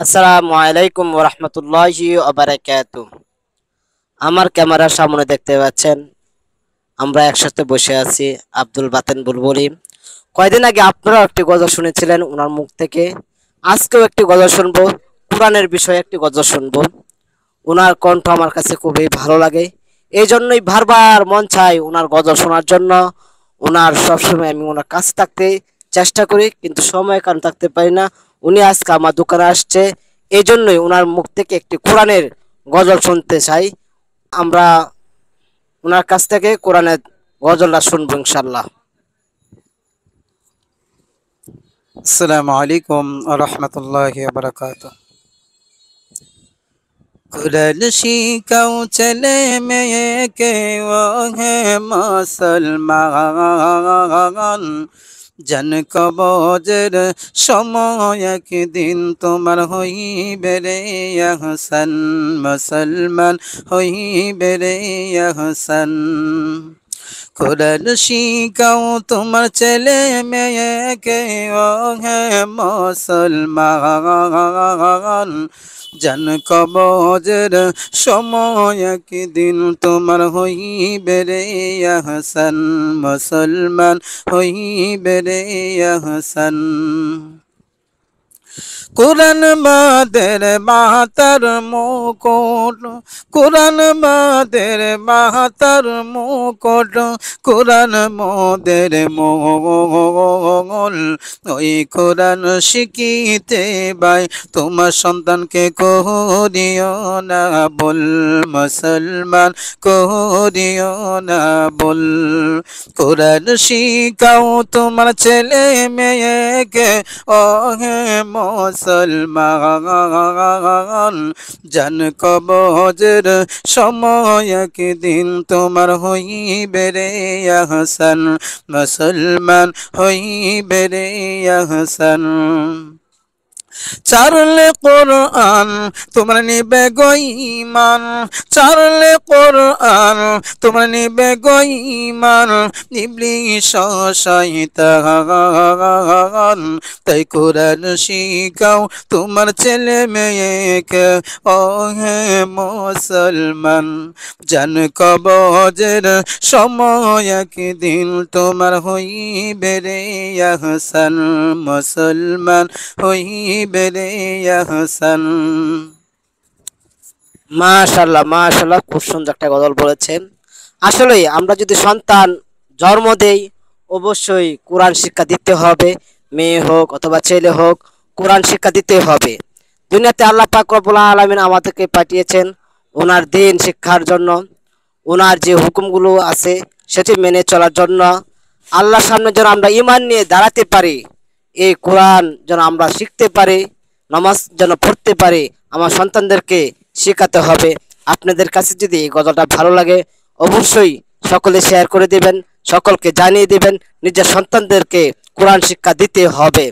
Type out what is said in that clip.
আসসালামু আলাইকুম ওয়া রাহমাতুল্লাহি ওয়া বারাকাতুহু। আমার ক্যামেরার সামনে দেখতে পাচ্ছেন আমরা একসাথে বসে আছি আব্দুল বাতেন বুলবুলি। কয়দিন আগে আপনারা একটি গজল শুনেছিলেন ওনার মুখ থেকে। আজকেও একটি গজল শুনবো, কোরআনের বিষয়ে একটি গজল শুনবো। ওনার কণ্ঠ আমার কাছে খুবই ভালো লাগে, এই জন্যই বারবার মন চাই ওনার গজল শোনার জন্য। ওনার সবসময় আমি ওনার কাছে থাকতে চেষ্টা করি, কিন্তু সময় কারণ থাকতে পারি না। উনি আজকে আমার দোকানে আসছে, এই জন্যই ওনার মুখ থেকে একটি কোরআনের গজল শুনতে চাই। আমরা ওনার কাছ থেকে কোরআনের গজলটা শুনবো ইনশাল্লাহ। আসসালামু আলাইকুম রহমতুল্লাহি ওয়া বারাকাতুহু। কুরআন শিখাও ছেলে মেয়েকে ও হে মুসলমান, জান কবজের সময় একদিন তোমার হইবে রে আহসান, মুসলমান হইবে রে আহসান। কোরআন শিখাও তোমার ছেলে মেয়েকে ও হে মুসলমান, জান কবজের সময় একদিন তোমার হইবে রে আহসান, মুসলমান হইবে রে আহসান। কুরআন মাদের মাতার মুকুট, কুরআন মাদের মাতার মুকুট, কুরআন মোদের মোল। ওই কুরআন শিখিতে ভাই তোমার সন্তানকে করিও না বল, মুসলমান করিও না বল। কুরআন শিখাও তোমার ছেলে মেয়েকে ও হে মুসলমান, জান কবজের সময় একদিন তোমার হইবে রে আহসান, মুসলমান হইবে রে আহসান। চারলে কোরআন তোমরা নিবে গো ঈমান, চারলে কোরআন তোমরা নিবে গো ঈমান। ইবলিস শয়তান তাই কোরআন শিখাও তোমার ছেলে মেয়েকে ও হে মুসলমান, জান কবজের সময় একদিন তোমার হইবে রে আহসান, মুসলমান হইবে রে আহসান। মাশাল্লাহ মাশাল্লাহ, খুব সুন্দর একটা গজল বলেছেন। আসলেই আমরা যদি সন্তান জন্ম দেই, অবশ্যই কোরআন শিক্ষা দিতে হবে। মেয়ে হোক অথবা ছেলে হোক, কোরআন শিক্ষা দিতে হবে। দুনিয়াতে আল্লাহ পাক রব্বুল আলামিন আমাদেরকে পাঠিয়েছেন ওনার দিন শিক্ষার জন্য, ওনার যে হুকুমগুলো আছে সেটি মেনে চলার জন্য। আল্লাহর সামনে যেন আমরা ঈমান নিয়ে দাঁড়াতে পারি, এই কোরআন যেন আমরা শিখতে পারি, নামাজ যেন পড়তে পারি, আমার সন্তানদেরকে শেখাতে হবে। আপনাদের কাছে যদি এই গজলটা ভালো লাগে, অবশ্যই সকলে শেয়ার করে দিবেন, সকলকে জানিয়ে দিবেন, নিজের সন্তানদেরকে কোরআন শিক্ষা দিতে হবে।